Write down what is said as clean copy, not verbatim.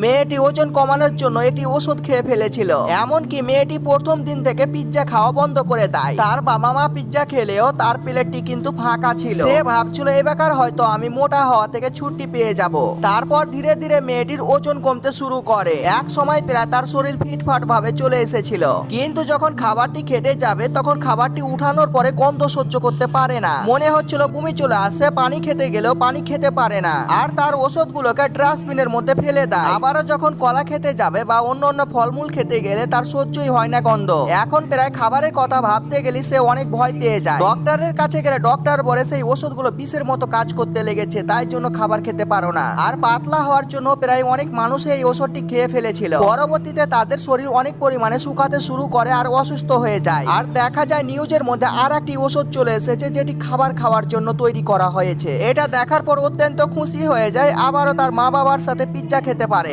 মেয়েটি ওজন কমানোর জন্য একটি ওষুধ খেয়ে ফেলেছিল। এমনকি মেয়েটি প্রথম দিন থেকে পিৎজা খাওয়া বন্ধ করে দেয়। তার বাবা মা পিৎজা খেলেও তার প্লেটটি কিন্তু ফাঁকা ছিল। সে ভাবছিল এবার হয়তো আমি মোটা হওয়া থেকে ছুটি পেয়ে যাব। তারপর ধীরে ধীরে মেয়েটির ওজন কমতে শুরু করে। এক সময় প্রায় তার শরীর ফিটফাট ভাবে চলে এসেছিল। কিন্তু যখন খাবারটি খেতে যাবে তখন খাবারটি উঠানোর পরে গন্ধ সহ্য করতে পারে না। মনে হচ্ছিল বমি চলে আসছে, পানি খেতে গেলেও পানি খেতে পারে না, আর তার ওষুধগুলোকে ডাস্টবিনের মধ্যে ফেলে দেয়। আবারও যখন কলা খেতে যাবে বা অন্য অন্য ফলমূল খেতে গেলে তার সহ্যই হয় না গন্ধ। এখন প্রায় খাবারের কথা ভাবতে গেলে সে অনেক ভয় পেয়ে যায়। ডক্টরের কাছে গেলে ডক্টর বলে সেই ওষুধগুলো বিষের মতো কাজ করতে লেগেছে, তাই জন্য খাবার খেতে পারো না। আর পাতলা হওয়ার জন্য প্রায় অনেক মানুষ এই ওষুধটি খেয়ে ফেলেছিল। পরবর্তীতে তাদের শরীর অনেক পরিমাণে শুকাতে শুরু করে আর অসুস্থ হয়ে যায়। আর দেখা যায় নিউজের মধ্যে আর একটি ওষুধ চলে এসেছে যেটি খাবার খাওয়ার জন্য তৈরি করা হয়েছে। এটা দেখার পর অত্যন্ত খুশি হয়ে যায়, আবারও তার মা বাবার সাথে পিৎজা খেতে পারে।